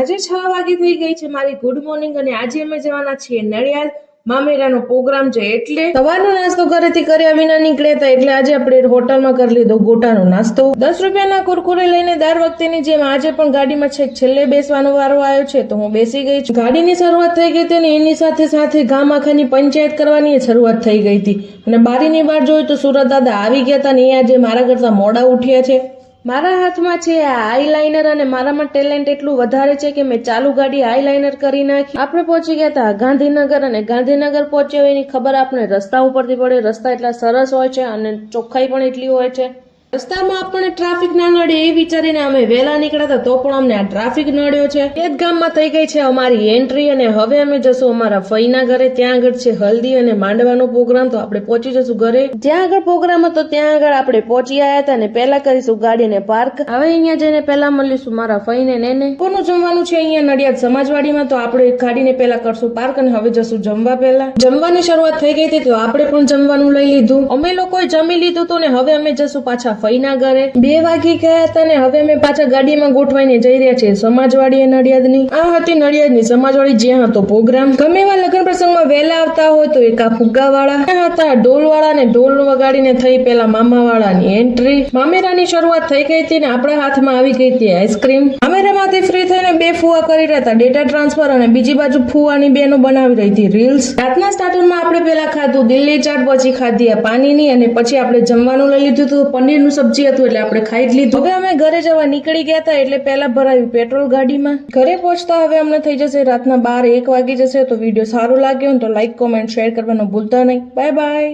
આજે 6 વાગે થઈ ગઈ છે મારી ગુડ મોર્નિંગ અને આજે અમે જવાના છીએ નડિયાદ મામેરાનો પ્રોગ્રામ છે એટલે સવારનો નાસ્તો ઘરેથી કર્યા વિના નીકળ્યા હતા એટલે આજે આપણે હોટલમાં કરી લીધો ગોટાનો નાસ્તો 10 રૂપિયાના કુરકુરે લઈને દર વખતેની જેમ આજે પણ ગાડીમાં છેલ્લે બેસવાનો વારો આવ્યો છે તો હું બેસી ગઈ છું. ગાડીની શરૂઆત થઈ ગઈ હતી અને એની સાથે સાથે ગામ આખાની પંચાયત કરવાની શરૂઆત થઈ ગઈ હતી અને બારીની બહાર જોયું તો સુરત દાદા આવી ગયા હતા અને એ આજે મારા કરતા મોડા ઉઠ્યા છે. મારા હાથમાં છે આ આઈલાઇનર અને મારામાં ટેલેન્ટ એટલું વધારે છે કે મેં ચાલુ ગાડી આઈલાઇનર કરી નાખી. આપણે પહોંચી ગયા હતા ગાંધીનગર અને ગાંધીનગર પહોંચ્યા એની ખબર આપણે રસ્તા ઉપરથી પડે. રસ્તા એટલા સરસ હોય છે અને ચોખ્ખાઈ પણ એટલી હોય છે. રસ્તામાં આપણને ટ્રાફિક ના નડે એ વિચારીને અમે વહેલા નીકળ્યા હતા તો પણ અમને આ ટ્રાફિક નડ્યો છે. એ જ ગામમાં થઈ ગઈ છે અમારી એન્ટ્રી અને હવે અમે જશું અમારા ફઈના ઘરે. ત્યાં આગળ છે હલ્દી અને માંડવાનો પ્રોગ્રામ તો આપણે પહોંચી જશું ઘરે. જ્યાં આગળ પ્રોગ્રામ હતો ત્યાં આગળ આપણે પહોંચી આવ્યા હતા અને પહેલા કરીશું ગાડીને પાર્ક. હવે અહીંયા જઈને પહેલા મળીશું મારા ફઈને ને કોનું જમવાનું છે અહીંયા નડિયાદ સમાજવાડીમાં તો આપણે ગાડીને પહેલા કરશું પાર્ક અને હવે જશું જમવા. પહેલા જમવાની શરૂઆત થઈ ગઈ હતી તો આપણે પણ જમવાનું લઈ લીધું. અમે લોકોએ જમી લીધું હતું ને હવે અમે જશું પાછા ફઈના ઘરે. 2 વાગી ગયા હતા ને હવે અમે પાછા ગાડીમાં ગોઠવાઈને જઈ રહ્યા છીએ સમાજવાડી નડિયાદની. આ હતી નડિયાદની સમાજવાડી જ્યાં હતો પ્રોગ્રામ. ગમે એવા લગ્ન પ્રસંગમાં વહેલા આવતા હોય તો એક આ ફુગ્ગાવાળા ત્યાં હતા ઢોલવાળા ને ઢોલ વગાડીને થઈ પેલા મામાવાળાની એન્ટ્રી. મામેરાની શરૂઆત થઈ ગઈ હતી ને આપણા હાથમાં આવી ગઈ હતી આઈસ્ક્રીમ. મામેરામાંથી ફ્રી થઈને 2 ફુવા કરી રહ્યા હતા ડેટા ટ્રાન્સફર અને બીજી બાજુ ફુવાની બેનો બનાવી રહી હતી રીલ્સ. રાતના સ્ટાર્ટરમાં આપણે પેલા ખાધું દિલ્હી ચાટ પછી ખાધી આ પાણીની અને પછી આપણે જમવાનું લઈ લીધું હતું પનીરનું સબ્જી હતું એટલે આપણે ખાઈ જ લીધું. હવે અમે ઘરે જવા નીકળી ગયા હતા એટલે પહેલા ભરાયું પેટ્રોલ ગાડીમાં. ઘરે પહોંચતા હવે અમને થઈ જશે રાતના 12-1 વાગી જશે. તો વિડીયો સારો લાગ્યો તો લાઈક કોમેન્ટ શેર કરવાનું ભૂલતા નહીં. Bye bye.